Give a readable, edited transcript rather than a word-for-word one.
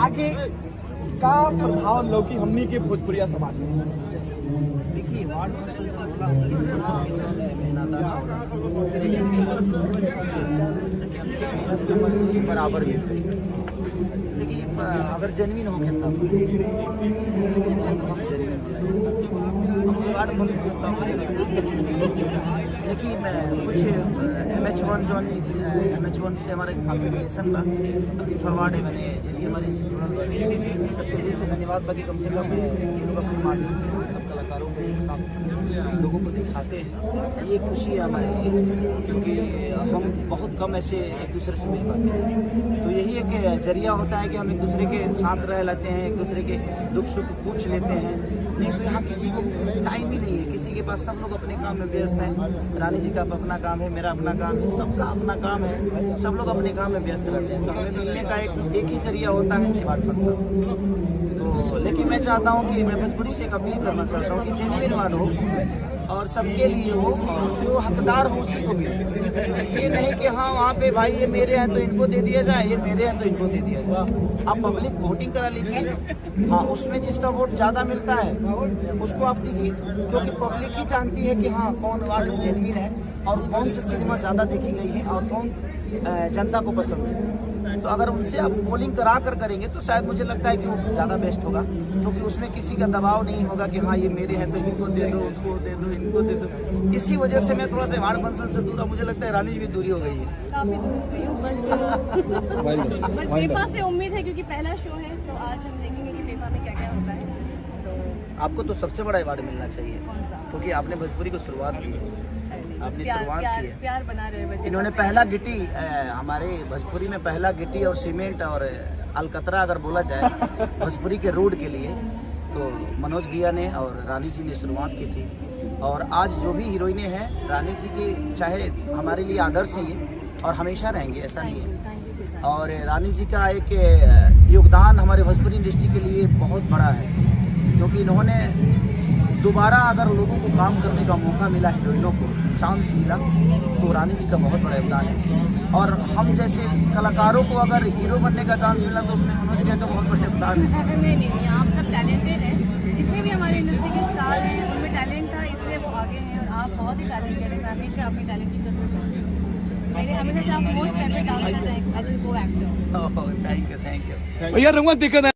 आगे का प्रभाव लौकी हमनी के भोजपुरिया समाज में? देखिए वार्ड काउंसिल का बोला बराबर भी, लेकिन अगर जेन्युइन हो गया तब वार्ड काउंसिल सकता हूँ। लेकिन कुछ MH1 से हमारे काफ़ी रिलेशन था, अभी फॉरवर्ड है मैंने जैसे हमारे इससे जुड़ल सबके दिल से धन्यवाद। बाकी कम से कम ये लोग अपने माध्यम से सब कलाकारों को एक साथ लोगों को दिखाते हैं, ये खुशी है हमारे लिए, क्योंकि हम बहुत कम ऐसे एक दूसरे से मिल पाते हैं। तो यही एक जरिया होता है कि हम एक दूसरे के साथ रह लेते हैं, एक दूसरे के दुख सुख पूछ लेते हैं। नहीं तो यहाँ किसी को टाइम ही नहीं है, किसी के पास, सब लोग अपने काम में व्यस्त हैं। रानी जी का अपना काम है, मेरा अपना काम है, सबका अपना काम है, सब लोग अपने काम में व्यस्त रहते हैं। तो हमें मिलने का एक ही जरिया होता है वार्ड फंक्शन। तो लेकिन मैं चाहता हूँ कि मैं भोजपुरी से एक अपील करना चाहता हूँ कि जेन्युइन वार्ड हो और सबके लिए हो, और जो हकदार हो उसी को मिले। ये नहीं कि हाँ वहाँ पे भाई ये मेरे हैं तो इनको दे दिया जाए, ये मेरे हैं तो इनको दे दिया जाए। आप पब्लिक वोटिंग करा लीजिए, हाँ उसमें जिसका वोट ज़्यादा मिलता है उसको आप दीजिए, क्योंकि पब्लिक ही जानती है कि हाँ कौन वार्ड जेन्युइन है और कौन सी सिनेमा ज़्यादा देखी गई है और कौन जनता को पसंद है। तो अगर उनसे आप पोलिंग करा कर करेंगे तो शायद मुझे लगता है कि वो ज़्यादा बेस्ट होगा, क्योंकि उसमें किसी का दबाव नहीं होगा कि हाँ ये मेरे हैं तो इनको दे दो, उसको दे दो, इनको दे दो। इसी वजह से मैं थोड़ा सा वार्ड फंक्शन से दूर, मुझे लगता है रानी जी भी दूरी हो गई है, काफी दूर हो गई हूँ। बट फीफा से उम्मीद है क्योंकि पहला शो है, तो आज हम देखेंगे कि फीफा में क्या क्या होता है। तो आपको तो सबसे बड़ा अवार्ड मिलना चाहिए, क्योंकि आपने भोजपुरी को शुरुआत की है, आपने शुरुआत की है। प्यार बना रहे हैं। इन्होंने पहला गिट्टी, हमारे भोजपुरी में पहला गिट्टी और सीमेंट और अलकतरा अगर बोला जाए भोजपुरी के रोड के लिए, तो मनोज भैया ने और रानी जी ने शुरुआत की थी। और आज जो भी हीरोइनें हैं रानी जी की, चाहे हमारे लिए आदर्श हैं ये और हमेशा रहेंगे, ऐसा नहीं है। और रानी जी का एक योगदान हमारे भोजपुरी इंडस्ट्री के लिए बहुत बड़ा है, क्योंकि इन्होंने दोबारा अगर लोगों को काम करने का मौका मिला, हीरोइनों को चांस मिला, तो रानी जी का बहुत बड़ा योगदान है। और हम जैसे कलाकारों को अगर हीरो बनने का चांस मिला तो उसमें मनोज भैया का बहुत बड़ा योगदान है। नहीं, आप सब टैलेंटेड हैं, जितने भी हमारे इंडस्ट्री के स्टार हैं उनमें टैलेंट था, इसलिए वो आगे हैं। और आप बहुत ही टैलेंटेड हैं, हमेशा अपनी टैलेंट की कदर करते हैं। मेरे हमेशा से आप मोस्ट फेवरेट डांसर हैं एज ए को एक्टर। Thank you. भैया रंगवा दिक्कत है।